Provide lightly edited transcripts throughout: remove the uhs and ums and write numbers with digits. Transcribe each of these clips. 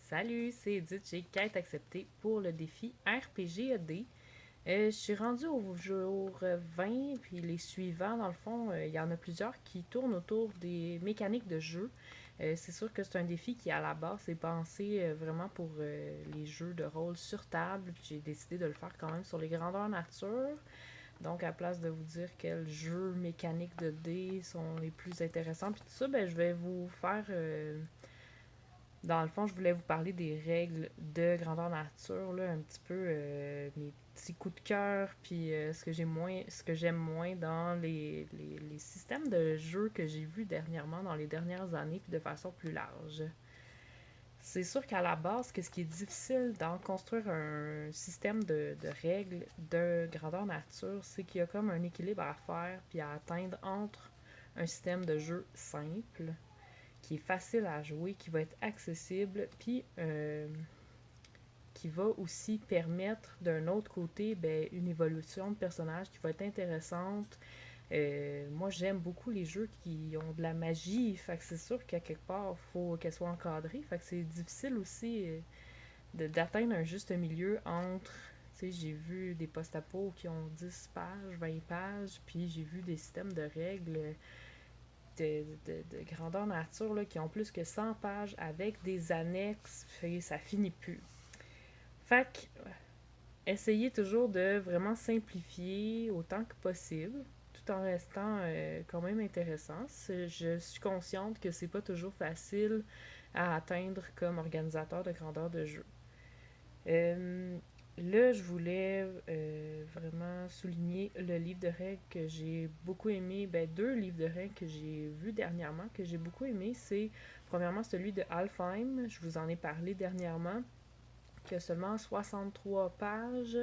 Salut, c'est Edith, j'ai quête acceptée pour le défi RPG-ED. Je suis rendue au jour 20, puis les suivants, dans le fond, il y en a plusieurs qui tournent autour des mécaniques de jeu. C'est sûr que c'est un défi qui, à la base, est pensé vraiment pour les jeux de rôle sur table. Puis j'ai décidé de le faire quand même sur les grandeurs nature. Donc, à place de vous dire quels jeux mécaniques de dés sont les plus intéressants, puis tout ça, ben, je vais vous faire dans le fond, je voulais vous parler des règles de grandeur nature, là, un petit peu mes petits coups de cœur, puis ce que j'aime moins dans les systèmes de jeu que j'ai vus dernièrement, dans les dernières années, puis de façon plus large. C'est sûr qu'à la base, ce qui est difficile dans construire un système de règles de grandeur nature, c'est qu'il y a comme un équilibre à faire puis à atteindre entre un système de jeu simple, qui est facile à jouer, qui va être accessible, puis qui va aussi permettre d'un autre côté ben, une évolution de personnage qui va être intéressante. Moi, j'aime beaucoup les jeux qui ont de la magie, fait que c'est sûr qu'à quelque part, il faut qu'elle soit encadrée, fait que c'est difficile aussi d'atteindre un juste milieu entre. Tu sais, j'ai vu des post-apos qui ont 10 pages, 20 pages, puis j'ai vu des systèmes de règles de grandeur nature là, qui ont plus que 100 pages avec des annexes, et ça finit plus. Fait que, essayez toujours de vraiment simplifier autant que possible, tout en restant quand même intéressant. Je suis consciente que c'est pas toujours facile à atteindre comme organisateur de grandeur de jeu. Euh, Là, je voulais vraiment souligner le livre de règles que j'ai beaucoup aimé. Ben, deux livres de règles que j'ai vus dernièrement, que j'ai beaucoup aimé. C'est premièrement celui de Alfheim, je vous en ai parlé dernièrement, qui a seulement 63 pages,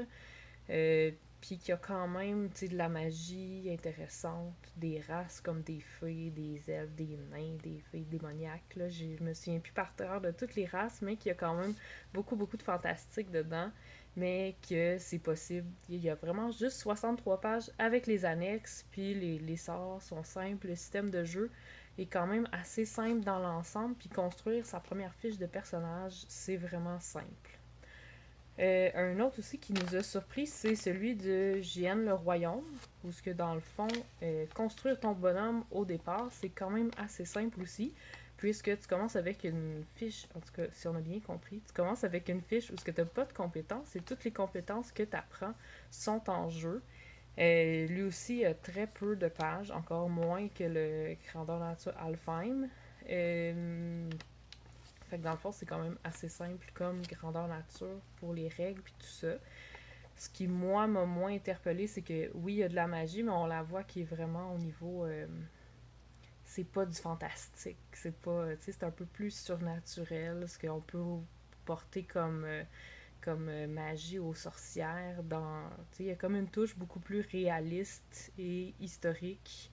euh, puis qui a quand même de la magie intéressante, des races comme des fées, des elfes, des nains, des fées démoniaques. Là. Je me souviens plus par terre de toutes les races, mais qu'il y a quand même beaucoup de fantastique dedans, mais que c'est possible. Il y a vraiment juste 63 pages avec les annexes, puis les sorts sont simples, le système de jeu est quand même assez simple dans l'ensemble, puis construire sa première fiche de personnage, c'est vraiment simple. Un autre aussi qui nous a surpris, c'est celui de JN Le Royaume, où ce que dans le fond, construire ton bonhomme au départ, c'est quand même assez simple aussi, puisque tu commences avec une fiche, en tout cas si on a bien compris, tu commences avec une fiche où ce que tu n'as pas de compétences et toutes les compétences que tu apprends sont en jeu. Lui aussi a très peu de pages, encore moins que le grandeur nature Alfheim. Fait que dans le fond, c'est quand même assez simple comme grandeur nature pour les règles puis tout ça. Ce qui, moi, m'a moins interpellé, c'est que oui, il y a de la magie, mais on la voit qui est vraiment au niveau. C'est pas du fantastique. C'est pas. Tu sais, c'est un peu plus surnaturel, ce qu'on peut porter comme magie aux sorcières. Il y a comme une touche beaucoup plus réaliste et historique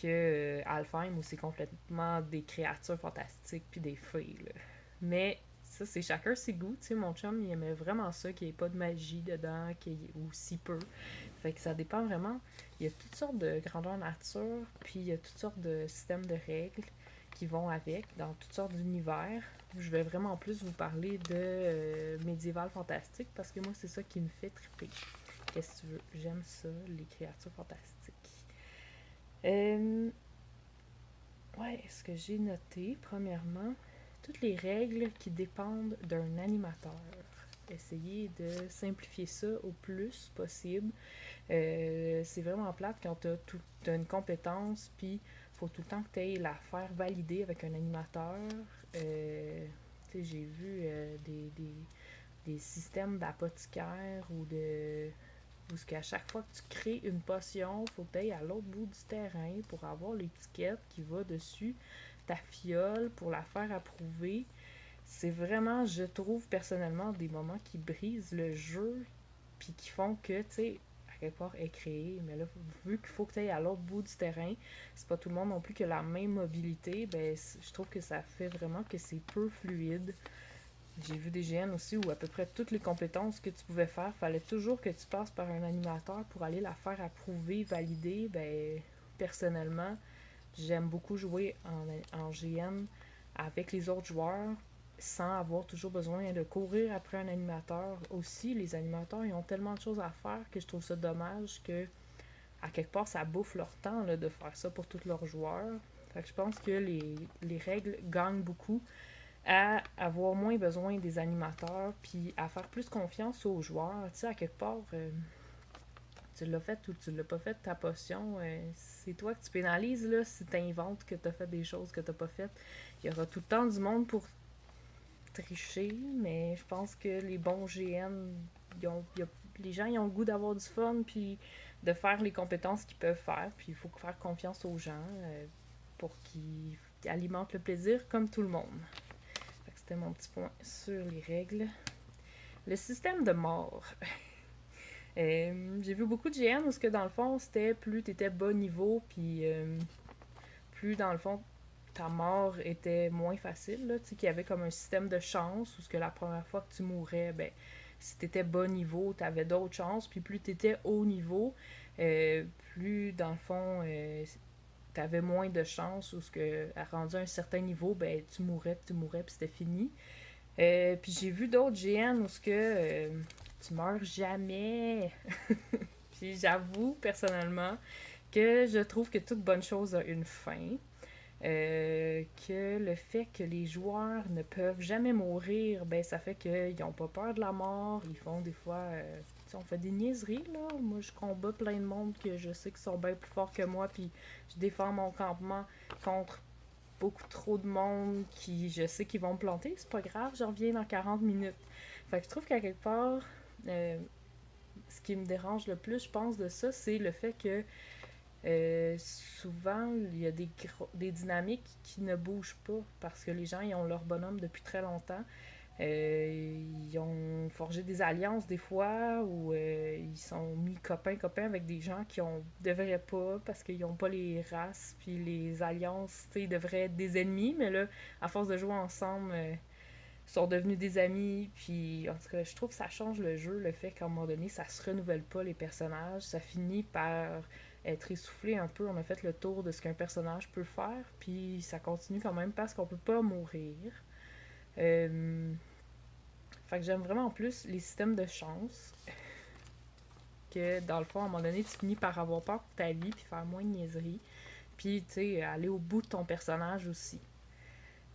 que Alfheim, où c'est complètement des créatures fantastiques puis des fées. Là. Mais ça, c'est chacun ses goûts. Tu sais, mon chum, il aimait vraiment ça, qu'il n'y ait pas de magie dedans, ou si peu. Fait que ça dépend vraiment. Il y a toutes sortes de grandeur nature, puis il y a toutes sortes de systèmes de règles qui vont avec, dans toutes sortes d'univers. Je vais vraiment plus vous parler de médiéval fantastique, parce que moi, c'est ça qui me fait triper. Qu'est-ce que tu veux? J'aime ça, les créatures fantastiques. Euh, Ouais, ce que j'ai noté, premièrement, toutes les règles qui dépendent d'un animateur. Essayez de simplifier ça au plus possible. C'est vraiment plate quand t'as une compétence, puis faut tout le temps que tu ailles la faire valider avec un animateur. J'ai vu des systèmes d'apothicaire ou de parce qu'à chaque fois que tu crées une potion, il faut que tu ailles à l'autre bout du terrain pour avoir l'étiquette qui va dessus ta fiole pour la faire approuver. C'est vraiment, je trouve personnellement, des moments qui brisent le jeu puis qui font que, tu sais, à quelque part est créé, mais là, vu qu'il faut que tu ailles à l'autre bout du terrain, c'est pas tout le monde non plus qui a la même mobilité, ben je trouve que ça fait vraiment que c'est peu fluide. J'ai vu des GN aussi où à peu près toutes les compétences que tu pouvais faire, fallait toujours que tu passes par un animateur pour aller la faire approuver, valider. Ben, personnellement, j'aime beaucoup jouer en GN avec les autres joueurs sans avoir toujours besoin de courir après un animateur. Aussi, les animateurs, ils ont tellement de choses à faire que je trouve ça dommage que, à quelque part, ça bouffe leur temps là, de faire ça pour tous leurs joueurs. Fait que je pense que les règles gagnent beaucoup à avoir moins besoin des animateurs, puis à faire plus confiance aux joueurs. Tu sais, à quelque part, tu l'as fait ou tu l'as pas fait, ta potion, c'est toi que tu pénalises là, si tu inventes que tu as fait des choses que tu pas faites. Il y aura tout le temps du monde pour tricher, mais je pense que les bons GN, les gens ils ont le goût d'avoir du fun, puis de faire les compétences qu'ils peuvent faire, puis il faut faire confiance aux gens pour qu'ils alimentent le plaisir comme tout le monde. Fait que c'était mon petit point sur les règles. Le système de mort. J'ai vu beaucoup de GN où, que dans le fond, c'était plus tu étais bas niveau, puis plus dans le fond, ta mort était moins facile. Tu sais, qu'il y avait comme un système de chance où, ce que la première fois que tu mourais, ben, si tu étais bas niveau, tu avais d'autres chances, puis plus tu étais haut niveau, plus dans le fond, tu avais moins de chances où, ce que, à rendu à un certain niveau, ben, tu mourais, puis c'était fini. Puis j'ai vu d'autres GN où, ce que tu meurs jamais. Puis j'avoue personnellement que je trouve que toute bonne chose a une fin. Que le fait que les joueurs ne peuvent jamais mourir, ben ça fait qu'ils n'ont pas peur de la mort. Ils font des fois. On fait des niaiseries, là. Moi, je combats plein de monde que je sais qu'ils sont bien plus forts que moi, puis je défends mon campement contre beaucoup trop de monde qui, je sais qu'ils vont me planter. C'est pas grave, je reviens dans 40 minutes. Fait que je trouve qu'à quelque part, ce qui me dérange le plus, je pense, de ça, c'est le fait que souvent, il y a des dynamiques qui ne bougent pas parce que les gens ils ont leur bonhomme depuis très longtemps. Ils ont forgé des alliances des fois ou ils sont mis copains-copains avec des gens qui on devraient pas parce qu'ils n'ont pas les races puis les alliances, tu sais, ils devraient être des ennemis, mais là, à force de jouer ensemble, ils sont devenus des amis. Puis en tout cas, je trouve que ça change le jeu, le fait qu'à un moment donné, ça se renouvelle pas les personnages, ça finit par être essoufflé un peu. On a fait le tour de ce qu'un personnage peut faire, puis ça continue quand même parce qu'on peut pas mourir. Euh, Fait que j'aime vraiment plus les systèmes de chance. Que dans le fond, à un moment donné, tu finis par avoir peur pour ta vie, puis faire moins de niaiseries. Puis, tu sais, aller au bout de ton personnage aussi.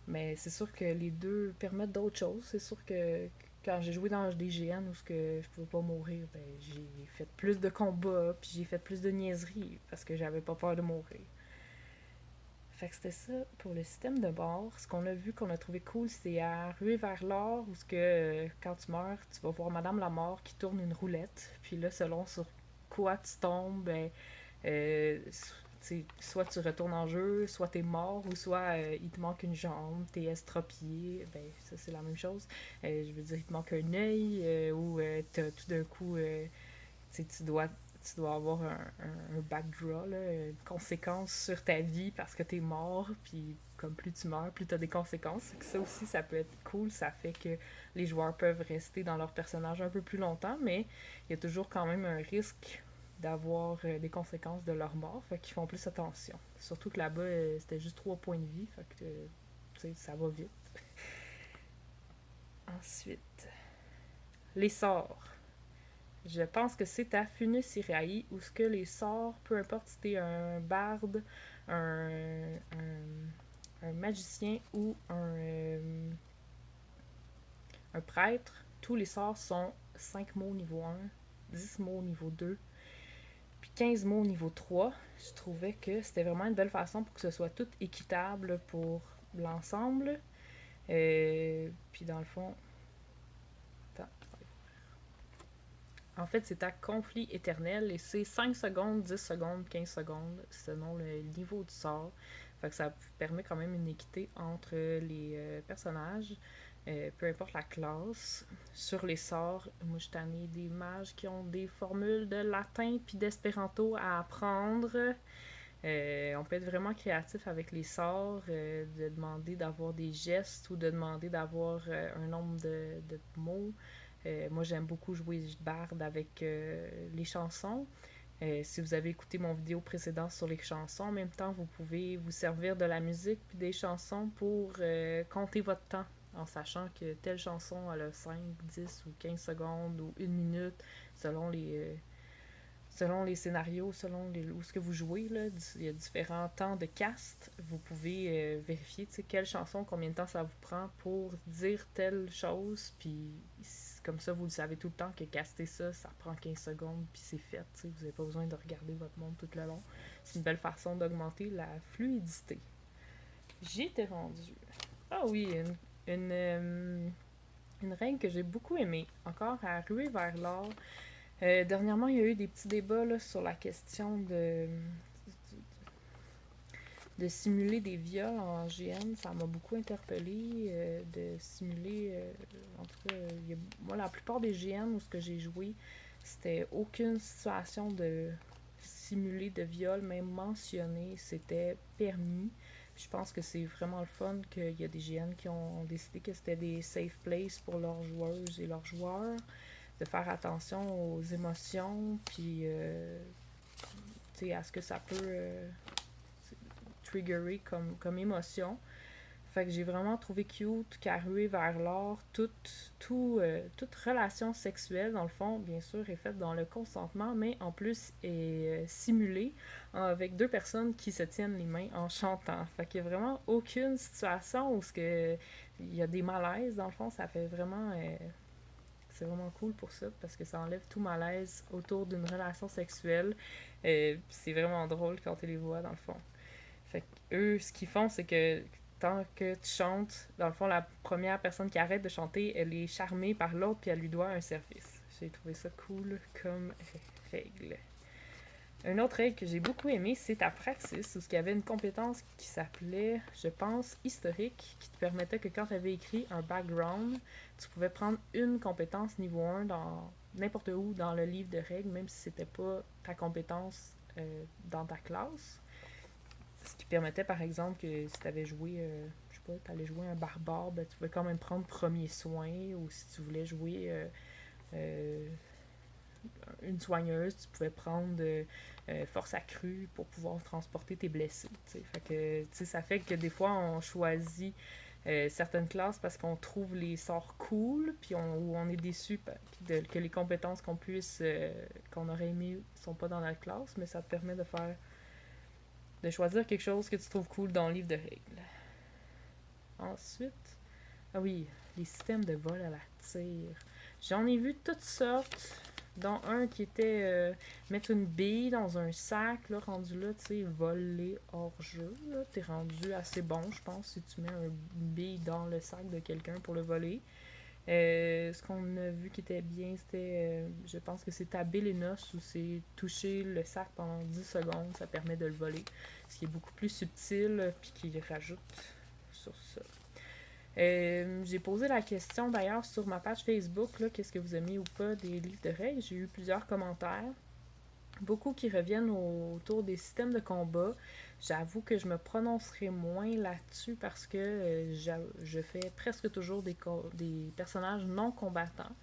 Mais c'est sûr que les deux permettent d'autres choses. C'est sûr que quand j'ai joué dans des GN où que je pouvais pas mourir, ben, j'ai fait plus de combats, puis j'ai fait plus de niaiseries parce que j'avais pas peur de mourir. Fait que c'était ça pour le système de bord. Ce qu'on a vu, qu'on a trouvé cool, c'est à Ruer vers l'or, où ce que quand tu meurs, tu vas voir Madame la Mort qui tourne une roulette. Puis là, selon sur quoi tu tombes, ben, euh, soit tu retournes en jeu, soit t'es mort, ou soit il te manque une jambe, t'es estropié. Ben, ça, c'est la même chose. Je veux dire, il te manque un œil, ou t'as tout d'un coup, tu dois avoir un backdraw, là, une conséquence sur ta vie parce que t'es mort, puis comme plus tu meurs, plus t'as des conséquences. Ça aussi, ça peut être cool, ça fait que les joueurs peuvent rester dans leur personnage un peu plus longtemps, mais il y a toujours quand même un risque d'avoir des conséquences de leur mort, fait qu'ils font plus attention. Surtout que là-bas, c'était juste 3 points de vie, fait que, tu sais, ça va vite. Ensuite, les sorts. Je pense que c'est à Funus Iraï où ce que les sorts, peu importe si t'es un barde, un magicien ou un prêtre, tous les sorts sont 5 mots niveau 1, 10 mots niveau 2, puis 15 mots niveau 3. Je trouvais que c'était vraiment une belle façon pour que ce soit tout équitable pour l'ensemble. Puis dans le fond, attends, en fait, c'est à conflit éternel et c'est 5 secondes, 10 secondes, 15 secondes selon le niveau du sort. Fait que ça permet quand même une équité entre les personnages, peu importe la classe. Sur les sorts, moi je tannée des mages qui ont des formules de latin puis d'espéranto à apprendre. On peut être vraiment créatif avec les sorts, de demander d'avoir des gestes ou de demander d'avoir un nombre de mots. Moi, j'aime beaucoup jouer barde avec les chansons. Si vous avez écouté mon vidéo précédente sur les chansons, en même temps, vous pouvez vous servir de la musique puis des chansons pour compter votre temps en sachant que telle chanson elle a 5, 10 ou 15 secondes ou 1 minute selon les scénarios, selon où ce que vous jouez, là, il y a différents temps de cast. Vous pouvez vérifier quelle chanson, combien de temps ça vous prend pour dire telle chose, puis comme ça, vous le savez tout le temps que caster ça, ça prend 15 secondes, puis c'est fait. Vous n'avez pas besoin de regarder votre monde tout le long. C'est une belle façon d'augmenter la fluidité. J'y étais rendue. Ah oui, une règle que j'ai beaucoup aimée, encore à ruer vers l'or. Dernièrement, il y a eu des petits débats là, sur la question de simuler des viols en GN. Ça m'a beaucoup interpellée de simuler. En tout cas, moi, la plupart des GN où ce que j'ai joué, c'était aucune situation de simuler de viol, même mentionné, c'était permis. Puis je pense que c'est vraiment le fun qu'il y a des GN qui ont décidé que c'était des safe places pour leurs joueuses et leurs joueurs, de faire attention aux émotions, puis à ce que ça peut triggerer comme émotion. Fait que j'ai vraiment trouvé cute qu'à ruer vers l'or, toute relation sexuelle, dans le fond, bien sûr, est faite dans le consentement, mais en plus est simulée avec deux personnes qui se tiennent les mains en chantant. Fait qu'il n'y a vraiment aucune situation où il y a des malaises, dans le fond, ça fait vraiment... c'est vraiment cool pour ça, parce que ça enlève tout malaise autour d'une relation sexuelle. C'est vraiment drôle quand tu les vois, dans le fond. Fait que eux, ce qu'ils font, c'est que tant que tu chantes, dans le fond, la première personne qui arrête de chanter, elle est charmée par l'autre, puis elle lui doit un service. J'ai trouvé ça cool comme règle. Une autre règle que j'ai beaucoup aimée, c'est ta praxis, où il y avait une compétence qui s'appelait, je pense, historique, qui te permettait que quand tu avais écrit un background, tu pouvais prendre une compétence niveau 1 dans n'importe où dans le livre de règles, même si c'était pas ta compétence dans ta classe. Ce qui permettait, par exemple, que si tu avais joué, je sais pas, tu allais jouer un barbare, ben, tu pouvais quand même prendre premier soin, ou si tu voulais jouer euh, une soigneuse, tu pouvais prendre force accrue pour pouvoir transporter tes blessés. T'sais. Fait que ça fait que des fois on choisit certaines classes parce qu'on trouve les sorts cool, puis ou on est déçu que les compétences qu'on aurait aimé sont pas dans la classe, mais ça te permet de choisir quelque chose que tu trouves cool dans le livre de règles. Ensuite, ah oui, les systèmes de vol à la tire. J'en ai vu toutes sortes, dont un qui était mettre une bille dans un sac, là, rendu là, tu sais, voler hors jeu. Là, t'es rendu assez bon, je pense, si tu mets une bille dans le sac de quelqu'un pour le voler. Ce qu'on a vu qui était bien, c'était, je pense que c'est taber les noces ou c'est toucher le sac pendant 10 secondes, ça permet de le voler. Ce qui est beaucoup plus subtil, puis qui rajoute sur ça. J'ai posé la question d'ailleurs sur ma page Facebook, là, qu'est-ce que vous aimez ou pas des livres de règles. J'ai eu plusieurs commentaires. Beaucoup qui reviennent autour des systèmes de combat. J'avoue que je me prononcerai moins là-dessus parce que je fais presque toujours des personnages non combattants.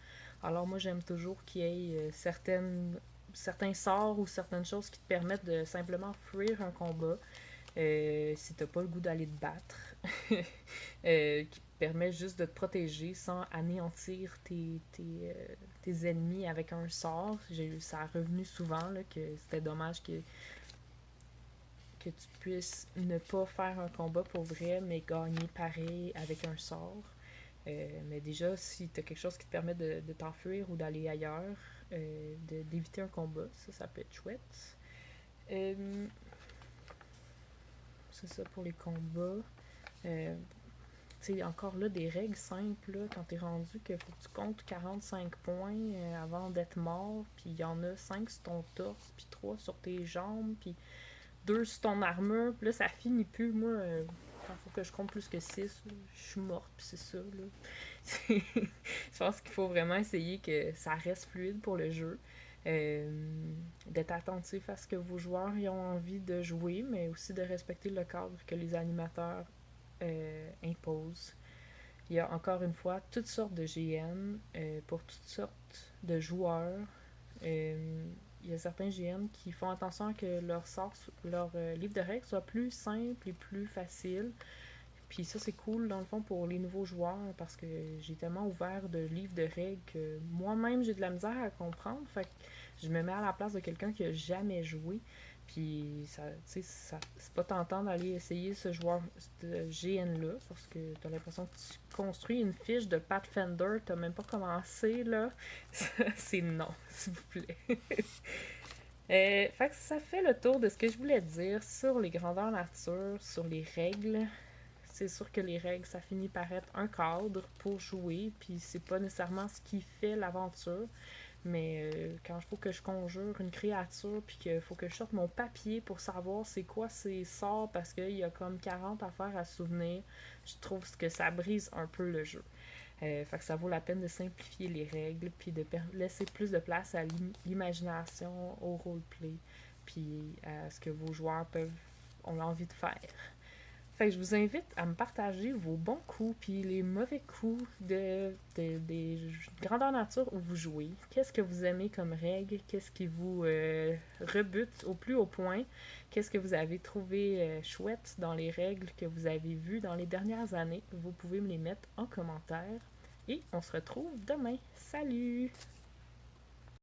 Alors moi, j'aime toujours qu'il y ait certains sorts ou certaines choses qui te permettent de simplement fuir un combat si t'as pas le goût d'aller te battre. Qui te permet juste de te protéger sans anéantir tes ennemis avec un sort. Ça a revenu souvent là, que c'était dommage que tu puisses ne pas faire un combat pour vrai, mais gagner pareil avec un sort. Mais déjà, si tu as quelque chose qui te permet de t'enfuir ou d'aller ailleurs, d'éviter un combat, ça peut être chouette. C'est ça pour les combats. Tu sais, encore là, des règles simples, là, quand t'es rendu qu'il faut que tu comptes 45 points avant d'être mort, puis il y en a 5 sur ton torse, puis 3 sur tes jambes, puis 2 sur ton armure, puis là, ça finit plus. Moi, quand il faut que je compte plus que 6, je suis morte, puis c'est ça, là. Je pense qu'il faut vraiment essayer que ça reste fluide pour le jeu. D'être attentif à ce que vos joueurs y ont envie de jouer, mais aussi de respecter le cadre que les animateurs imposent. Il y a encore une fois toutes sortes de GN pour toutes sortes de joueurs. Il y a certains GN qui font attention à que leur livre de règles soit plus simple et plus facile Puis ça, c'est cool, dans le fond, pour les nouveaux joueurs, parce que j'ai tellement ouvert de livres de règles que moi-même, j'ai de la misère à comprendre. Fait que je me mets à la place de quelqu'un qui a jamais joué. Puis, ça, tu sais, c'est pas tentant d'aller essayer ce joueur de GN-là, parce que t'as l'impression que tu construis une fiche de Pathfinder, t'as même pas commencé, là. C'est non, s'il vous plaît. Fait que ça fait le tour de ce que je voulais dire sur les grandeurs nature, sur les règles. C'est sûr que les règles, ça finit par être un cadre pour jouer, puis c'est pas nécessairement ce qui fait l'aventure. Mais quand il faut que je conjure une créature, puis qu'il faut que je sorte mon papier pour savoir c'est quoi ces sorts, parce qu'il y a comme 40 affaires à se souvenir, je trouve que ça brise un peu le jeu. Fait que ça vaut la peine de simplifier les règles, puis de laisser plus de place à l'imagination, au roleplay, puis à ce que vos joueurs ont envie de faire. Fait que je vous invite à me partager vos bons coups puis les mauvais coups des grandeurs nature où vous jouez. Qu'est-ce que vous aimez comme règle? Qu'est-ce qui vous rebute au plus haut point? Qu'est-ce que vous avez trouvé chouette dans les règles que vous avez vues dans les dernières années? Vous pouvez me les mettre en commentaire. Et on se retrouve demain. Salut!